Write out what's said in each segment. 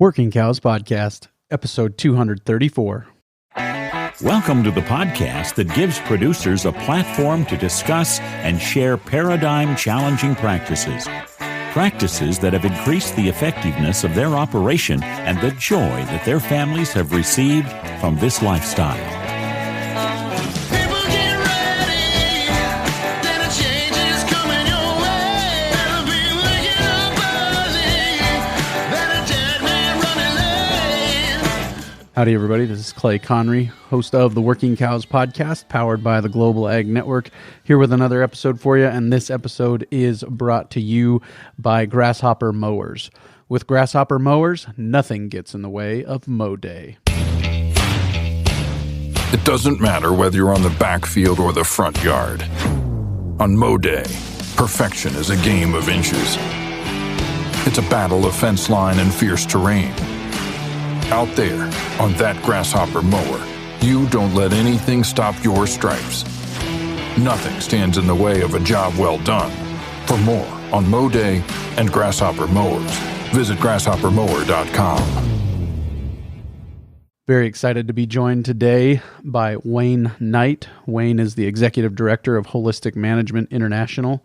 Working Cows Podcast, episode 234. Welcome to the podcast that gives producers a platform to discuss and share paradigm-challenging practices. Practices that have increased the effectiveness of their operation and the joy that their families have received from this lifestyle. Howdy, everybody. This is Clay Conry, host of the Working Cows Podcast, powered by the Global Ag Network, here with another episode for you. And this episode is brought to you by Grasshopper Mowers. With Grasshopper Mowers, nothing gets in the way of mow day. It doesn't matter whether you're on the backfield or the front yard. On mow day, perfection is a game of inches. It's a battle of fence line and fierce terrain. Out there, on that Grasshopper mower, you don't let anything stop your stripes. Nothing stands in the way of a job well done. For more on mow day and Grasshopper mowers, visit grasshoppermower.com. Very excited to be joined today by Wayne Knight. Wayne is the Executive Director of Holistic Management International.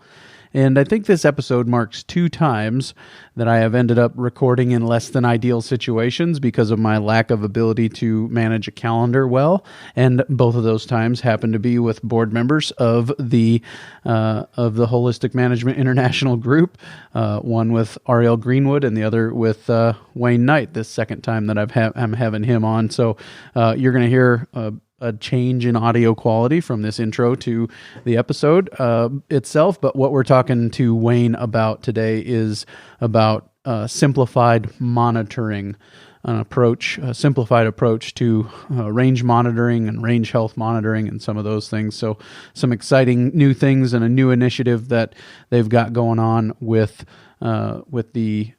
And I think this episode marks 2 times that I have ended up recording in less than ideal situations because of my lack of ability to manage a calendar well. And both of those times happen to be with board members of the Holistic Management International Group, one with Ariel Greenwood and the other with Wayne Knight, this second time that I'm having him on. So you're going to hear a change in audio quality from this intro to the episode itself. But what we're talking to Wayne about today is about simplified monitoring, a simplified approach to range monitoring and range health monitoring and some of those things. So some exciting new things and a new initiative that they've got going on with the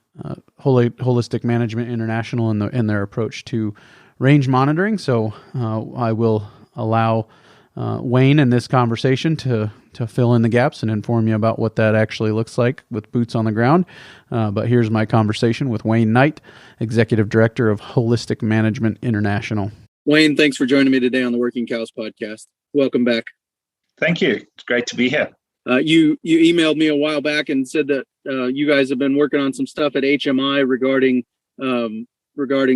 Holistic Management International and their approach to range monitoring. So I will allow Wayne in this conversation to fill in the gaps and inform you about what that actually looks like with boots on the ground. But here's my conversation with Wayne Knight, Executive Director of Holistic Management International. Wayne, thanks for joining me today on the Working Cows Podcast. Welcome back. Thank you. It's great to be here. You emailed me a while back and said that you guys have been working on some stuff at HMI regarding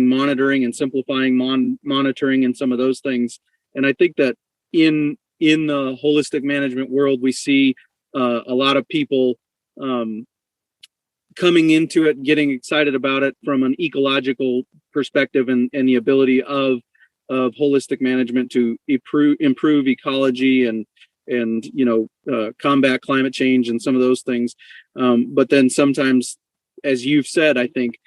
monitoring and simplifying monitoring and some of those things. And I think that in the holistic management world, we see a lot of people coming into it, getting excited about it from an ecological perspective and the ability of holistic management to improve ecology and combat climate change and some of those things. But then sometimes, as you've said, I think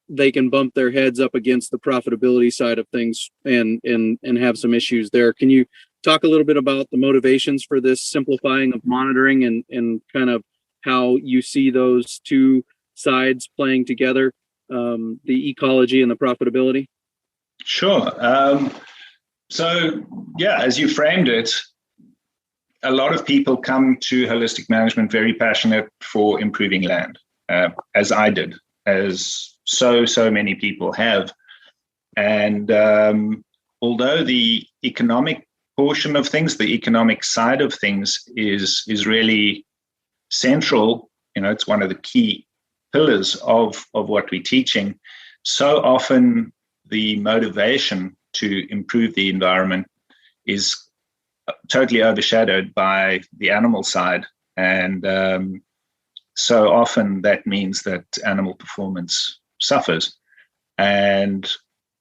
they can bump their heads up against the profitability side of things and have some issues there. Can you talk a little bit about the motivations for this simplifying of monitoring and kind of how you see those two sides playing together, the ecology and the profitability? Sure. So, as you framed it, a lot of people come to holistic management very passionate for improving land, as I did, as so many people have. And although the economic portion of things, the economic side of things is really central, it's one of the key pillars of what we're teaching, so often the motivation to improve the environment is totally overshadowed by the animal side. And so often that means that animal performance suffers. And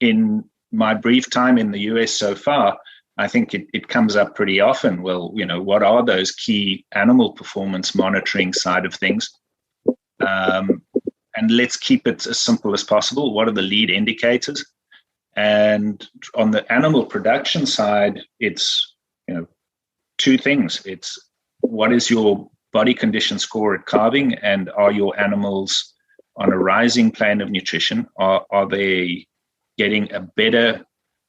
in my brief time in the US so far, I think it comes up pretty often. Well, what are those key animal performance monitoring side of things? And let's keep it as simple as possible. What are the lead indicators? And on the animal production side, it's 2 things. It's what is your body condition score at calving, and are your animals on a rising plane of nutrition? Are they getting a better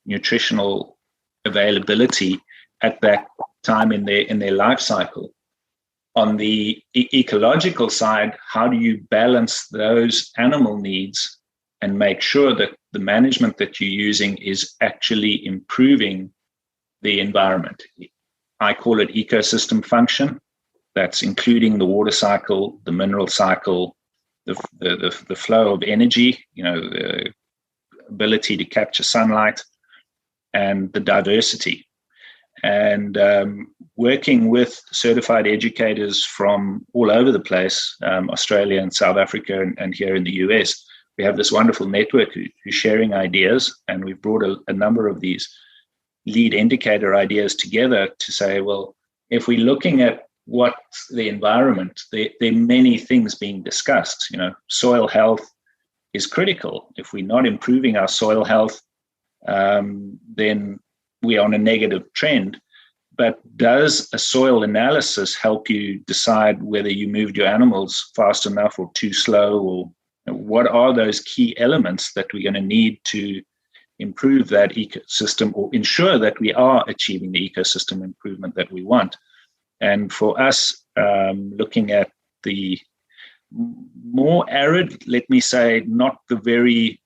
nutritional availability at that time in their life cycle? On the ecological side, how do you balance those animal needs and make sure that the management that you're using is actually improving the environment. I call it ecosystem function. That's including the water cycle, the mineral cycle, the flow of energy, the ability to capture sunlight, and the diversity. And working with certified educators from all over the place, Australia and South Africa and here in the US, we have this wonderful network who's sharing ideas, and we've brought a number of these lead indicator ideas together to say, well, if we're looking at what's the environment, there are many things being discussed. Soil health is critical. If we're not improving our soil health, then we're on a negative trend. But does a soil analysis help you decide whether you moved your animals fast enough or too slow, or what are those key elements that we're going to need to improve that ecosystem or ensure that we are achieving the ecosystem improvement that we want? And for us, looking at the more arid, let me say, not the very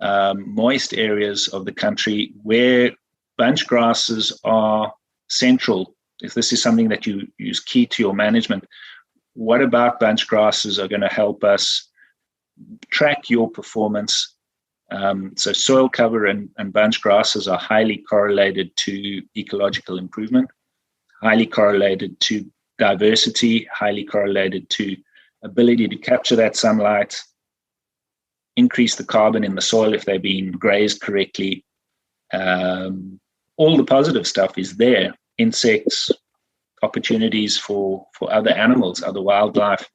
moist areas of the country where bunch grasses are central, if this is something that you use key to your management, what about bunch grasses are going to help us track your performance? So soil cover and bunch grasses are highly correlated to ecological improvement, highly correlated to diversity, highly correlated to ability to capture that sunlight, increase the carbon in the soil if they're being grazed correctly. All the positive stuff is there. Insects, opportunities for other animals, other wildlife.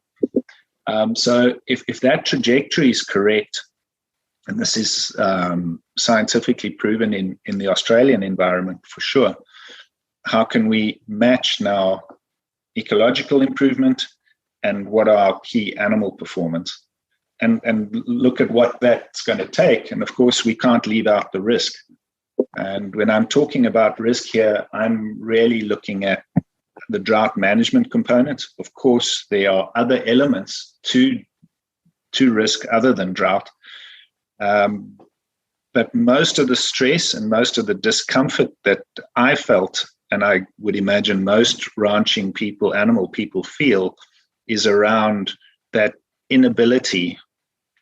So if that trajectory is correct, and this is scientifically proven in the Australian environment for sure, how can we match now ecological improvement and what are our key animal performance? And look at what that's going to take. And of course, we can't leave out the risk. And when I'm talking about risk here, I'm really looking at the drought management component. Of course, there are other elements to risk other than drought. But most of the stress and most of the discomfort that I felt, and I would imagine most ranching people, animal people feel, is around that inability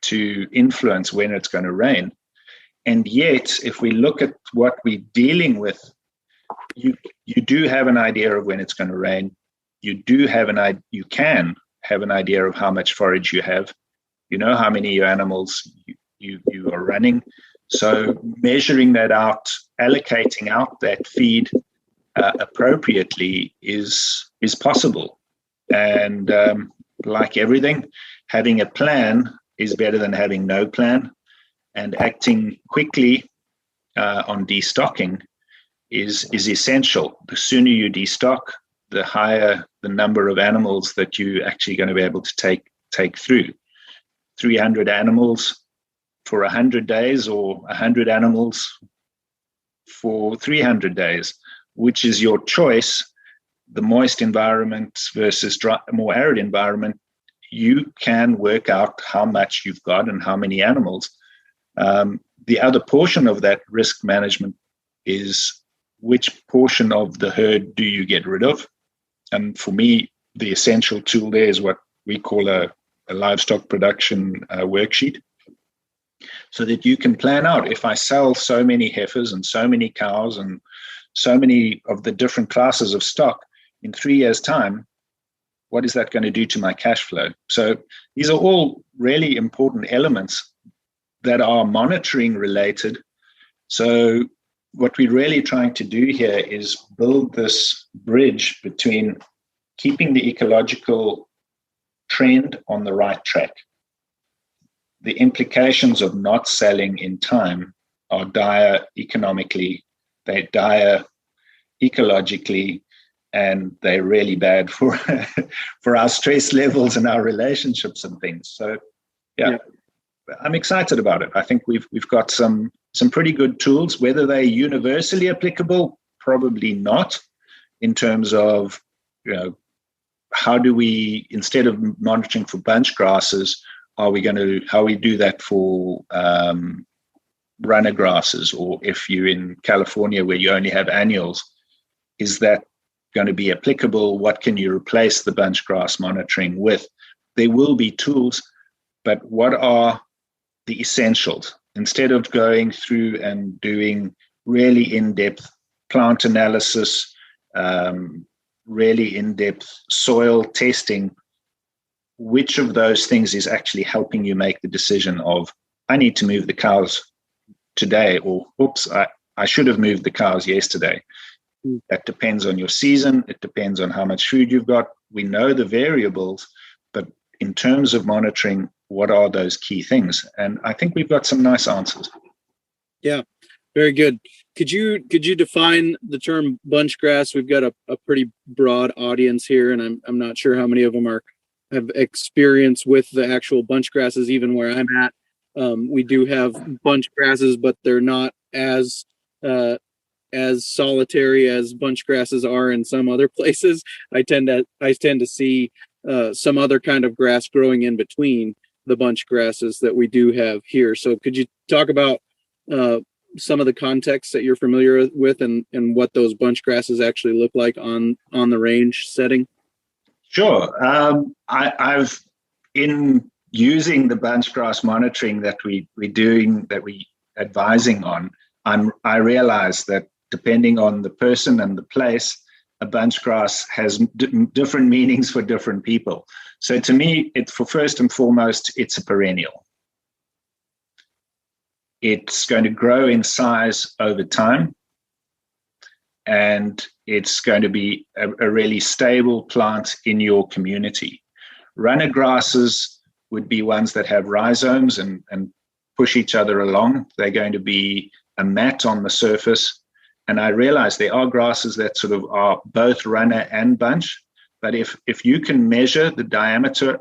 to influence when it's going to rain. And yet, if we look at what we're dealing with, you do have an idea of when it's going to rain. You can have an idea of how much forage you have. You know how many your animals you are running. So measuring that out, allocating out that feed appropriately is possible. And like everything, having a plan is better than having no plan. And acting quickly on destocking is essential. The sooner you destock, the higher the number of animals that you're actually going to be able to take through. 300 animals for 100 days or 100 animals for 300 days, which is your choice. The moist environment versus dry, more arid environment, you can work out how much you've got and how many animals. The other portion of that risk management is which portion of the herd do you get rid of? And for me, the essential tool there is what we call a livestock production worksheet, so that you can plan out, if I sell so many heifers and so many cows and so many of the different classes of stock in 3 years' time, what is that going to do to my cash flow? So these are all really important elements that are monitoring related. So what we're really trying to do here is build this bridge between keeping the ecological trend on the right track. The implications of not selling in time are dire economically, they're dire ecologically, and they're really bad for our stress levels and our relationships and things. So yeah. I'm excited about it. I think we've got some pretty good tools. Whether they're universally applicable, probably not, in terms of, how do we, instead of monitoring for bunch grasses, how we do that for runner grasses, or if you're in California where you only have annuals, is that going to be applicable? What can you replace the bunch grass monitoring with? There will be tools, but what are the essentials? Instead of going through and doing really in-depth plant analysis, really in-depth soil testing, which of those things is actually helping you make the decision of, I need to move the cows today, or oops, I should have moved the cows yesterday. That depends on your season. It depends on how much food you've got. We know the variables, but in terms of monitoring, what are those key things? And I think we've got some nice answers. Yeah, very good. Could you define the term bunch grass? We've got a pretty broad audience here, and I'm not sure how many of them have experience with the actual bunch grasses, even where I'm at. We do have bunch grasses, but they're not as solitary as bunch grasses are in some other places. I tend to see some other kind of grass growing in between the bunch grasses that we do have here. So could you talk about some of the context that you're familiar with and what those bunch grasses actually look like on the range setting? Sure. I've in using the bunch grass monitoring that we're advising on, I realize that depending on the person and the place, a bunch grass has different meanings for different people. So to me, first and foremost, it's a perennial. It's going to grow in size over time, and it's going to be a really stable plant in your community. Runner grasses would be ones that have rhizomes and push each other along. They're going to be a mat on the surface. And I realize there are grasses that sort of are both runner and bunch. But if you can measure the diameter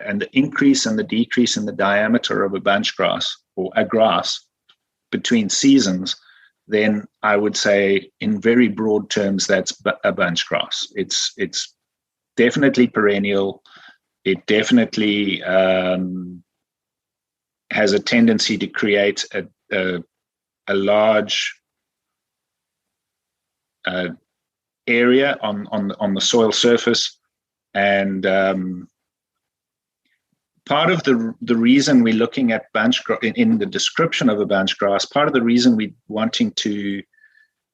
and the increase and the decrease in the diameter of a bunch grass or a grass between seasons, then I would say in very broad terms, that's a bunch grass. It's definitely perennial. It definitely has a tendency to create a large area on the soil surface. And part of the reason we're looking at bunch grass in the description of a bunch grass, part of the reason we're wanting to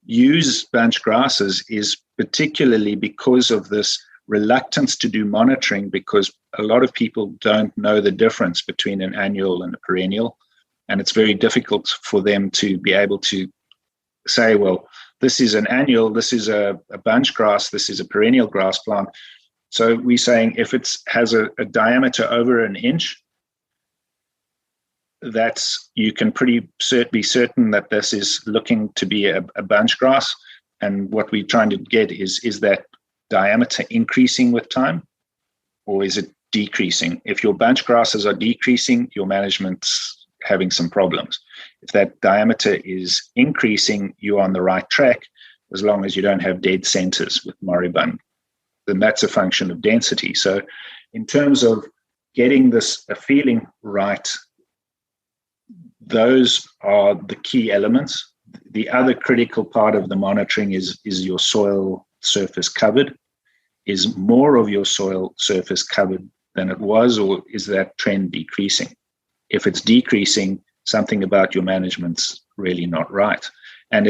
use bunch grasses is particularly because of this reluctance to do monitoring, because a lot of people don't know the difference between an annual and a perennial. And it's very difficult for them to be able to say, well, this is an annual, this is a bunch grass, this is a perennial grass plant. So we're saying if it has a diameter over an inch, you can be certain that this is looking to be a bunch grass. And what we're trying to get is that diameter increasing with time, or is it decreasing? If your bunch grasses are decreasing, your management's having some problems. If that diameter is increasing, you're on the right track, as long as you don't have dead centers with moribund. Then that's a function of density. So in terms of getting a feeling right, those are the key elements. The other critical part of the monitoring is your soil surface covered? Is more of your soil surface covered than it was, or is that trend decreasing? If it's decreasing, something about your management's really not right. And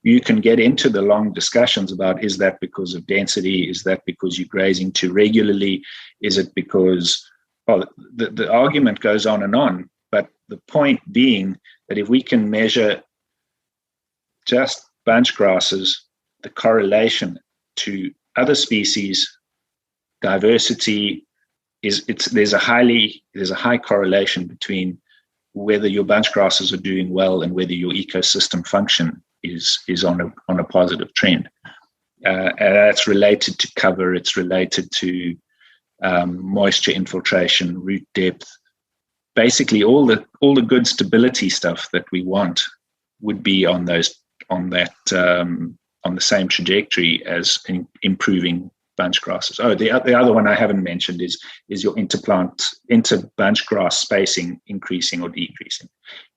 you can get into the long discussions about, is that because of density? Is that because you're grazing too regularly? Is it because, the argument goes on, but the point being that if we can measure just bunch grasses, the correlation to other species, diversity, there's a high correlation between whether your bunch grasses are doing well and whether your ecosystem function is on a positive trend. And that's related to cover, it's related to moisture infiltration, root depth. Basically, all the good stability stuff that we want would be on the same trajectory as improving bunch grasses. Oh, the other one I haven't mentioned is your inter-bunch grass spacing increasing or decreasing.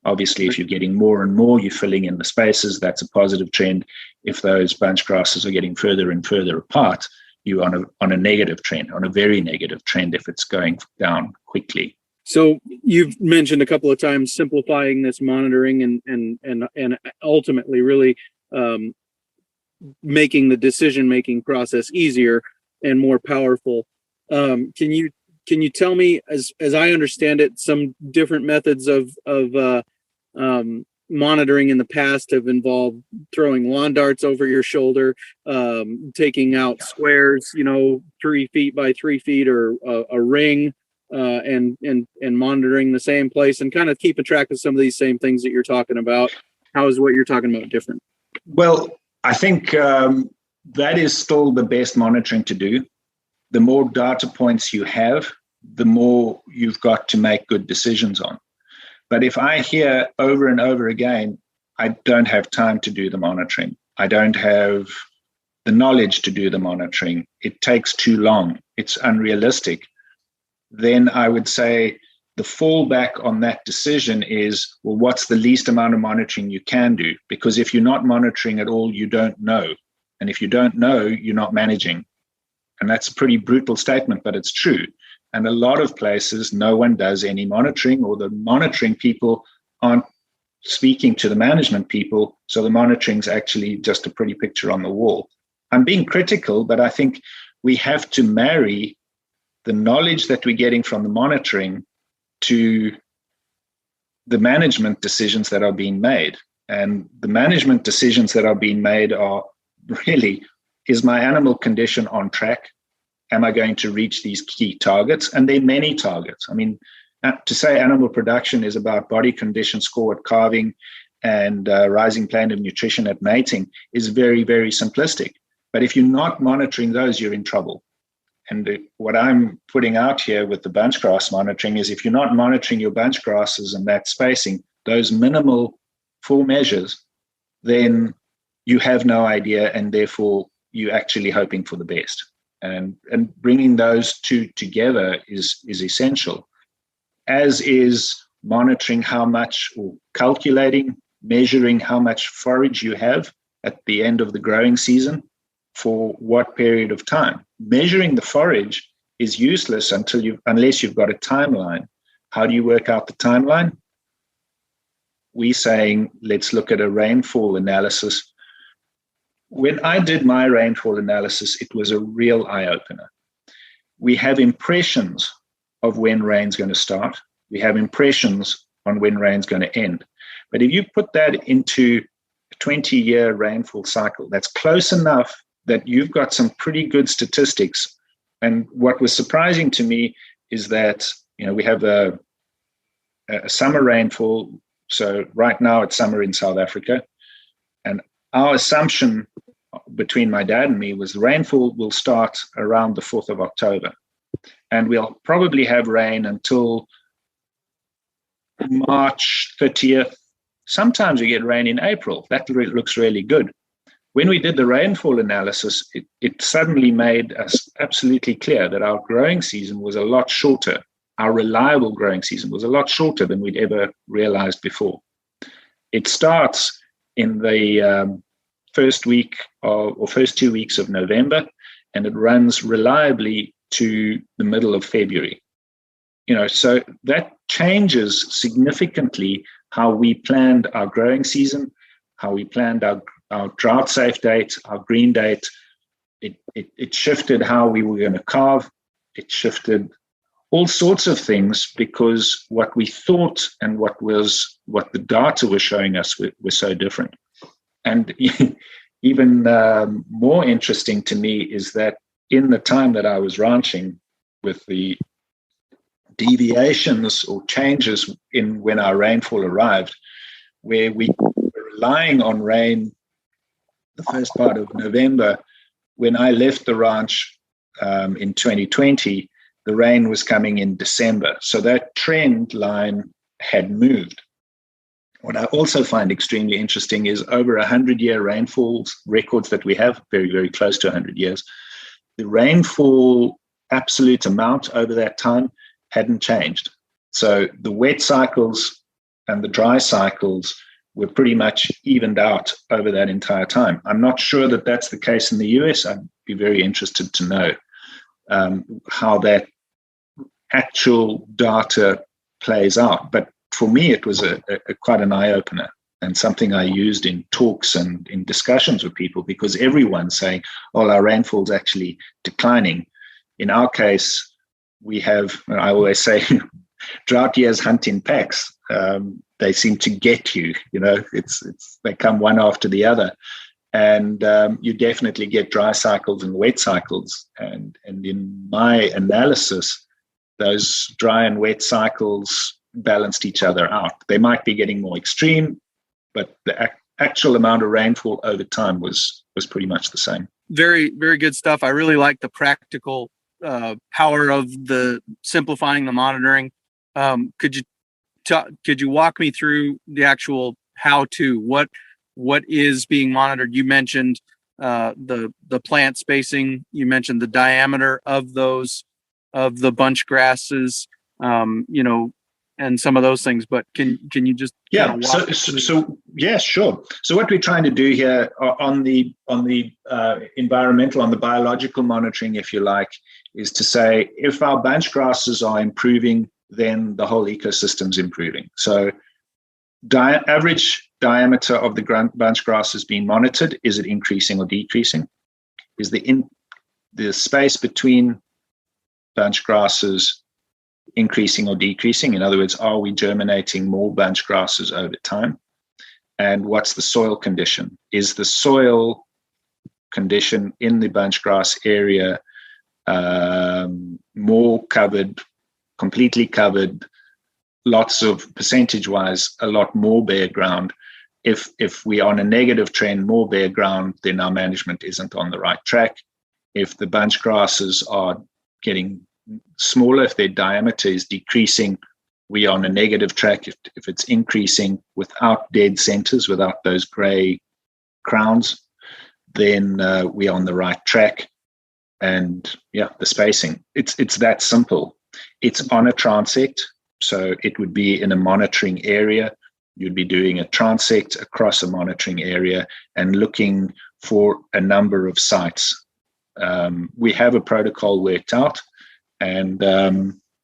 Obviously, if you're getting more and more, you're filling in the spaces. That's a positive trend. If those bunch grasses are getting further and further apart, you're on a negative trend, on a very negative trend if it's going down quickly. So you've mentioned a couple of times simplifying this monitoring and ultimately really making the decision-making process easier and more powerful. Can you tell me, as I understand it, some different methods of monitoring in the past have involved throwing lawn darts over your shoulder, taking out squares, 3 feet by 3 feet, or a ring, and monitoring the same place and kind of keeping track of some of these same things that you're talking about. How is what you're talking about different? Well, I think that is still the best monitoring to do. The more data points you have, the more you've got to make good decisions on. But if I hear over and over again, I don't have time to do the monitoring, I don't have the knowledge to do the monitoring, it takes too long, it's unrealistic, then I would say the fallback on that decision is, well, what's the least amount of monitoring you can do? Because if you're not monitoring at all, you don't know. And if you don't know, you're not managing. And that's a pretty brutal statement, but it's true. And a lot of places, no one does any monitoring, or the monitoring people aren't speaking to the management people. So the monitoring is actually just a pretty picture on the wall. I'm being critical, but I think we have to marry the knowledge that we're getting from the monitoring to the management decisions that are being made. And the management decisions that are being made are really, is my animal condition on track? Am I going to reach these key targets? And there are many targets. I mean, to say animal production is about body condition score at calving and rising plane of nutrition at mating is very, very simplistic. But if you're not monitoring those, you're in trouble. And what I'm putting out here with the bunch grass monitoring is, if you're not monitoring your bunch grasses and that spacing, those minimal 4 measures, then you have no idea, and therefore you're actually hoping for the best. And bringing those two together is essential, as is monitoring how much, or calculating, measuring how much forage you have at the end of the growing season for what period of time. Measuring the forage is useless unless you've got a timeline. How do you work out the timeline? We're saying, let's look at a rainfall analysis. When I did my rainfall analysis, it was a real eye-opener. We have impressions of when rain's going to start. We have impressions on when rain's going to end. But if you put that into a 20-year rainfall cycle, that's close enough that you've got some pretty good statistics. And what was surprising to me is that, we have a summer rainfall. So right now it's summer in South Africa. And our assumption between my dad and me was the rainfall will start around the 4th of October. And we'll probably have rain until March 30th. Sometimes we get rain in April. That looks really good. When we did the rainfall analysis, it suddenly made us absolutely clear that our growing season was a lot shorter. Our reliable growing season was a lot shorter than we'd ever realized before. It starts in the first 2 weeks of November, and it runs reliably to the middle of February. So that changes significantly how we planned our growing season, how we planned our drought safe date, our green date. It shifted how we were going to calve. It shifted all sorts of things, because what we thought and what the data was showing us were so different. And even more interesting to me is that in the time that I was ranching, with the deviations or changes in when our rainfall arrived, where we were relying on rain the first part of November, when I left the ranch in 2020, the rain was coming in December. So that trend line had moved. What I also find extremely interesting is over 100-year rainfalls records that we have, very, very close to 100 years. the rainfall absolute amount over that time hadn't changed. So the wet cycles and the dry cycles were pretty much evened out over that entire time. I'm not sure that that's the case in the US. I'd be very interested to know how that actual data plays out. But for me, it was a quite an eye-opener and something I used in talks and in discussions with people, because everyone's saying, oh, our rainfall's actually declining. In our case, we have, I always say, drought years hunt in packs. They seem to get you, they come one after the other. And you definitely get dry cycles and wet cycles. And in my analysis, those dry and wet cycles balanced each other out. They might be getting more extreme, but the actual amount of rainfall over time was pretty much the same. Very, very good stuff. I really like the practical power of the simplifying the monitoring. Could you walk me through the actual how-to? What is being monitored? You mentioned the plant spacing. You mentioned the diameter of the bunch grasses. And some of those things, but can you just so yeah, sure. So what we're trying to do here on the environmental, on the biological monitoring, if you like, is to say if our bunch grasses are improving, then the whole ecosystem's improving. So average diameter of the bunch grass is being monitored. Is it increasing or decreasing? Is the space between bunch grasses increasing or decreasing? In other words, are we germinating more bunch grasses over time? And what's the soil condition? Is the soil condition in the bunch grass area more covered, completely covered, lots of percentage-wise, a lot more bare ground? If we are on a negative trend, more bare ground, then our management isn't on the right track. If the bunch grasses are getting smaller, if their diameter is decreasing, we are on a negative track. If it's increasing without dead centers, without those gray crowns, then we are on the right track. And yeah, the spacing, it's that simple. It's on a transect, so it would be in a monitoring area. You'd be doing a transect across a monitoring area and looking for a number of sites. We have a protocol worked out. And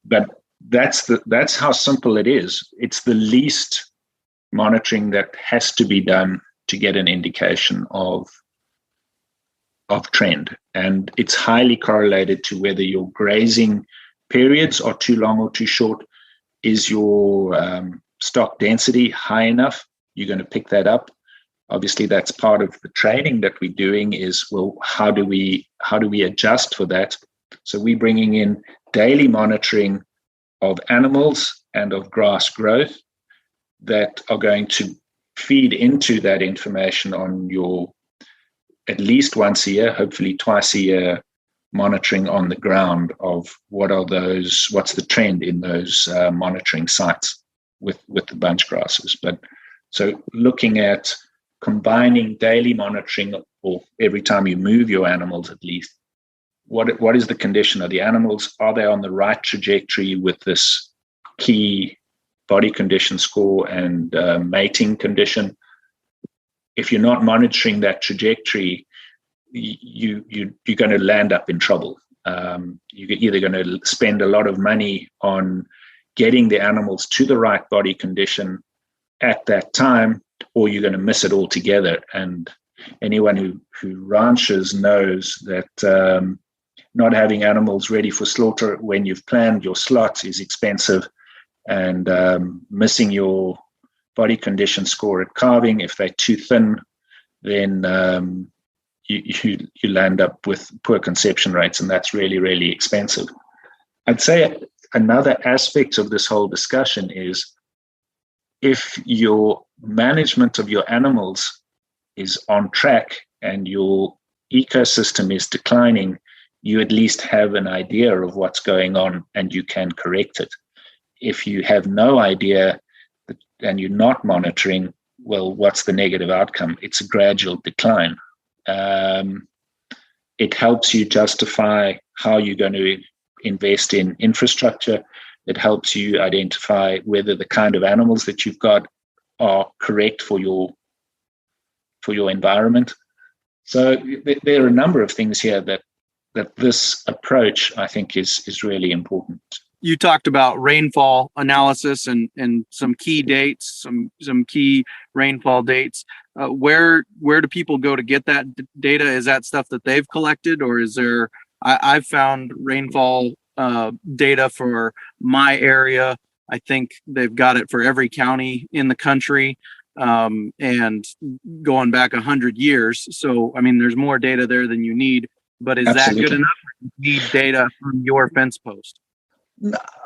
but that's how simple it is. It's the least monitoring that has to be done to get an indication of trend. And it's highly correlated to whether your grazing periods are too long or too short. Is your stock density high enough? You're going to pick that up. Obviously, that's part of the training that we're doing is, well, how do we adjust for that? So we're bringing in daily monitoring of animals and of grass growth that are going to feed into that information on your at least once a year, hopefully twice a year, monitoring on the ground of what's the trend in those monitoring sites with the bunch grasses. But so looking at combining daily monitoring, or every time you move your animals at least, what is the condition of the animals? Are they on the right trajectory with this key body condition score and mating condition? If you're not monitoring that trajectory, you're going to land up in trouble. You're either going to spend a lot of money on getting the animals to the right body condition at that time, or you're going to miss it altogether. And anyone who ranches knows that not having animals ready for slaughter when you've planned your slot is expensive, and missing your body condition score at calving, if they're too thin, then you land up with poor conception rates, and that's really, really expensive. I'd say another aspect of this whole discussion is if your management of your animals is on track and your ecosystem is declining, you at least have an idea of what's going on and you can correct it. If you have no idea and you're not monitoring, well, what's the negative outcome? It's a gradual decline. It helps you justify how you're going to invest in infrastructure. It helps you identify whether the kind of animals that you've got are correct for your environment. So there are a number of things here that this approach, I think, is really important. You talked about rainfall analysis and some key dates, some key rainfall dates. Where do people go to get that data? Is that stuff that they've collected, or is there? I've found rainfall data for my area. I think they've got it for every county in the country, and going back 100 years. So, I mean, there's more data there than you need. But is Absolutely. that good enough? You need data from your fence post.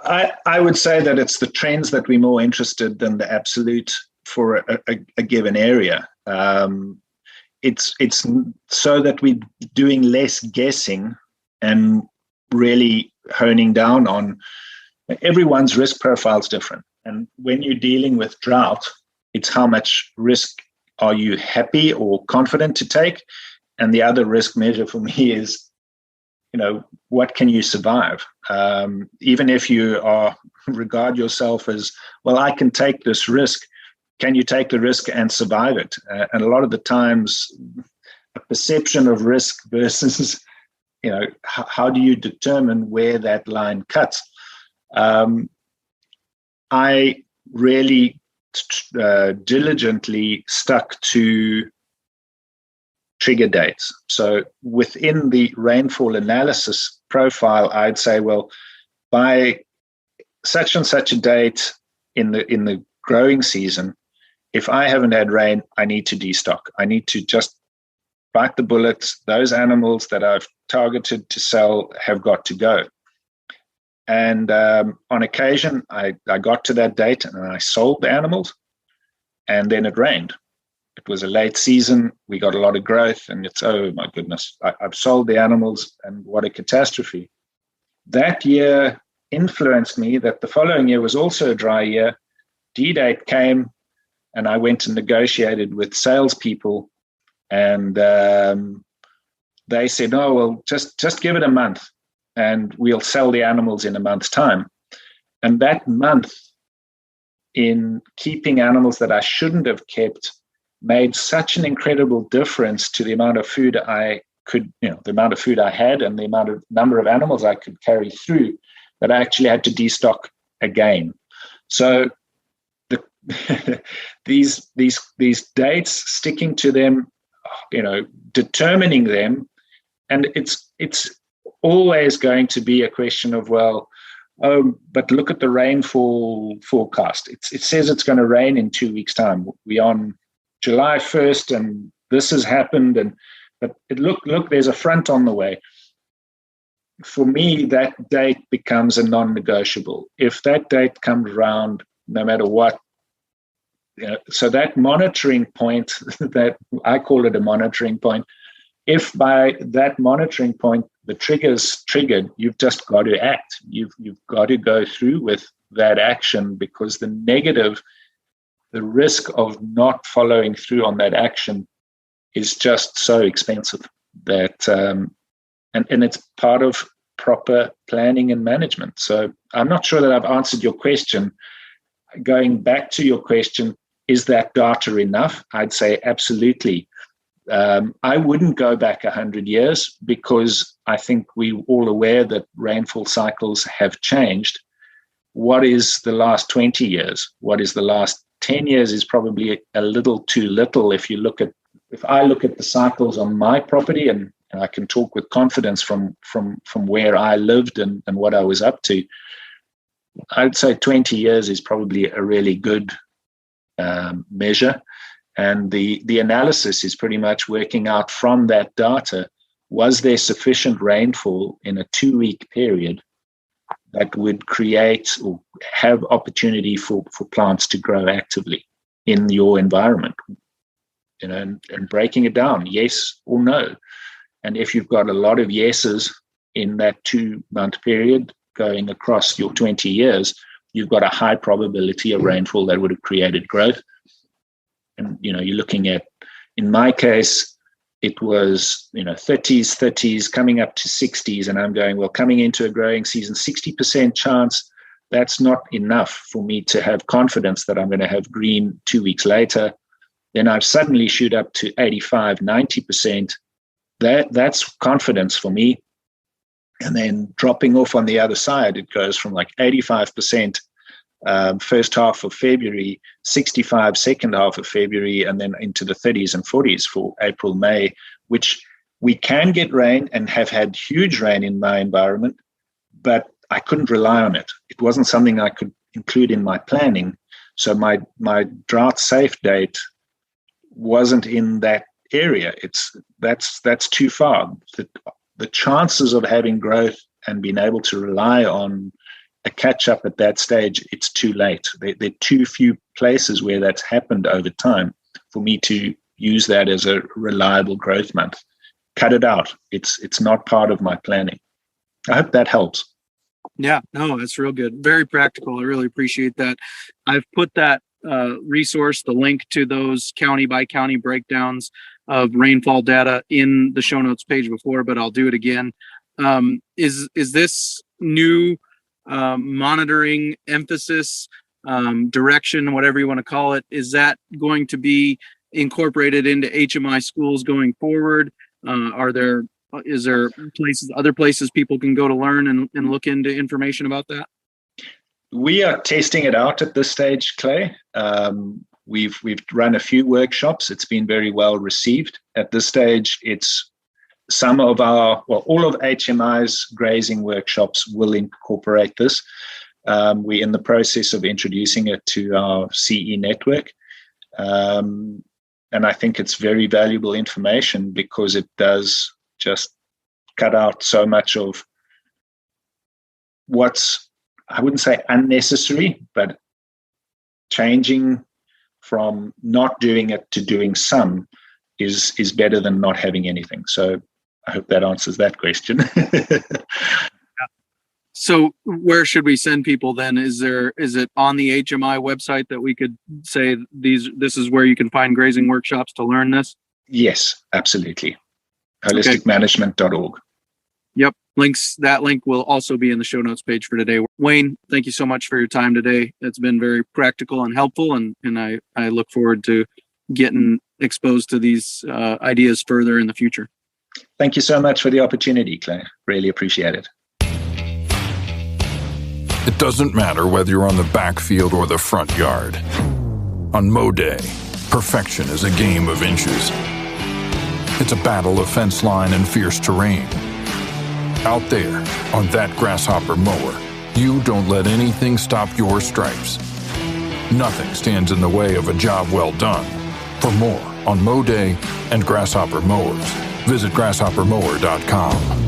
I would say that it's the trends that we're more interested than the absolute for a given area. It's so that we're doing less guessing and really honing down on everyone's risk profile is different. And when you're dealing with drought, it's how much risk are you happy or confident to take? And the other risk measure for me is, what can you survive? Even if you regard yourself as, well, I can take this risk. Can you take the risk and survive it? And a lot of the times, a perception of risk versus, how do you determine where that line cuts? I really diligently stuck to trigger dates. So within the rainfall analysis profile, I'd say, well, by such and such a date in the growing season, if I haven't had rain, I need to destock. I need to just bite the bullet. Those animals that I've targeted to sell have got to go. And on occasion, I got to that date and I sold the animals, and then it rained. It was a late season. We got a lot of growth, and it's, oh my goodness, I've sold the animals, and what a catastrophe. That year influenced me that the following year was also a dry year. D-date came, and I went and negotiated with salespeople, and they said, "Oh, well, just give it a month, and we'll sell the animals in a month's time." And that month, in keeping animals that I shouldn't have kept, made such an incredible difference to the amount of food I could, the amount of food I had and the number of animals I could carry through, that I actually had to destock again. So these dates, sticking to them, determining them, and it's always going to be a question of, well, oh, but look at the rainfall forecast. It says it's going to rain in 2 weeks' time. We're on July 1st, and this has happened, but look, there's a front on the way. For me, that date becomes a non-negotiable. If that date comes around, no matter what, so that monitoring point, that I call it a monitoring point, if by that monitoring point the trigger's triggered, you've just got to act. You've got to go through with that action, because the risk of not following through on that action is just so expensive that, and it's part of proper planning and management. So I'm not sure that I've answered your question. Going back to your question, is that data enough? I'd say absolutely. I wouldn't go back 100 years, because I think we're all aware that rainfall cycles have changed. What is the last 20 years? What is the last 10 years is probably a little too little. If I look at the cycles on my property, and I can talk with confidence from where I lived and what I was up to, I'd say 20 years is probably a really good measure. And the analysis is pretty much working out from that data, was there sufficient rainfall in a 2-week period that would create or have opportunity for plants to grow actively in your environment, and breaking it down, yes or no. And if you've got a lot of yeses in that 2-month period going across your 20 years, you've got a high probability of rainfall that would have created growth. And, you're looking at, in my case, it was, 30s, coming up to 60s. And I'm going, well, coming into a growing season, 60% chance, that's not enough for me to have confidence that I'm going to have green 2 weeks later. Then I've suddenly shoot up to 85, 90%. That's confidence for me. And then dropping off on the other side, it goes from like 85% first half of February, 65 second half of February, and then into the 30s and 40s for April, May, which we can get rain and have had huge rain in my environment, but I couldn't rely on it. It wasn't something I could include in my planning. So my drought safe date wasn't in that area. That's too far. The chances of having growth and being able to rely on a catch up at that stage, it's too late. There are too few places where that's happened over time for me to use that as a reliable growth month. Cut it out. It's not part of my planning. I hope that helps. Yeah, no, that's real good. Very practical. I really appreciate that. I've put that resource, the link to those county by county breakdowns of rainfall data in the show notes page before, but I'll do it again. Is this new monitoring emphasis, direction, whatever you want to call it, is that going to be incorporated into HMI schools going forward? Is there other places people can go to learn and look into information about that? We are testing it out at this stage, Clay. We've run a few workshops. It's been very well received. At this stage, it's all of HMI's grazing workshops will incorporate this. We're in the process of introducing it to our CE network. And I think it's very valuable information because it does just cut out so much of what's, I wouldn't say unnecessary, but changing from not doing it to doing some is better than not having anything. So I hope that answers that question. So where should we send people then? Is it on the HMI website that we could say this is where you can find grazing workshops to learn this? Yes, absolutely. Holisticmanagement.org. Yep. That link will also be in the show notes page for today. Wayne, thank you so much for your time today. It's been very practical and helpful, and I look forward to getting exposed to these ideas further in the future. Thank you so much for the opportunity, Clay. Really appreciate it. It doesn't matter whether you're on the backfield or the front yard. On mow day, perfection is a game of inches. It's a battle of fence line and fierce terrain. Out there, on that grasshopper mower, you don't let anything stop your stripes. Nothing stands in the way of a job well done. For more on mow day and grasshopper mowers, visit grasshoppermower.com.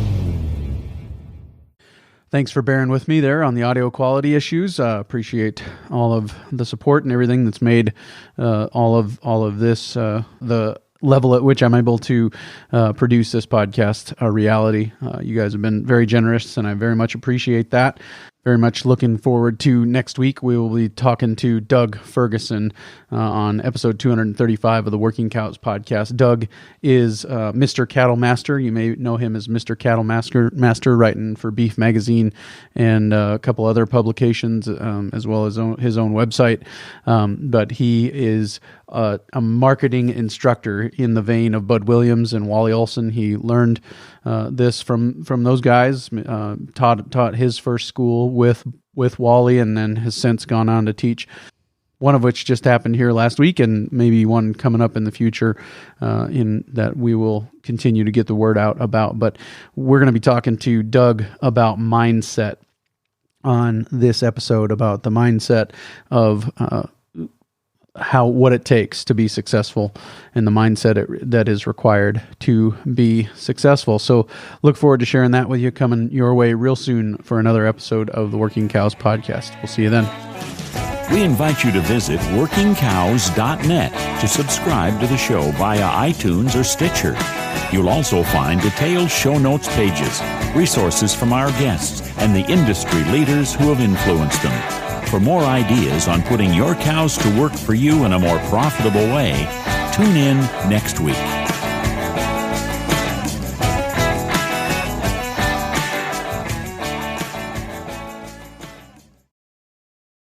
Thanks for bearing with me there on the audio quality issues. Appreciate all of the support and everything that's made all of this the level at which I'm able to produce this podcast a reality. You guys have been very generous, and I very much appreciate that. Very much looking forward to next week. We will be talking to Doug Ferguson on episode 235 of the Working Cows podcast. Doug is Mr. Cattle Master. You may know him as Mr. Cattle Master, writing for Beef Magazine and a couple other publications, as well as his own website. But he is a marketing instructor in the vein of Bud Williams and Wally Olson. He learned this from those guys, taught his first school with Wally, and then has since gone on to teach, one of which just happened here last week, and maybe one coming up in the future in that we will continue to get the word out about. But we're going to be talking to Doug about mindset on this episode, about the mindset of what it takes to be successful and the mindset that is required to be successful. So look forward to sharing that with you, coming your way real soon for another episode of the Working Cows podcast. We'll see you then. We invite you to visit workingcows.net to subscribe to the show via iTunes or Stitcher. You'll also find detailed show notes pages, resources from our guests, and the industry leaders who have influenced them. For more ideas on putting your cows to work for you in a more profitable way, tune in next week.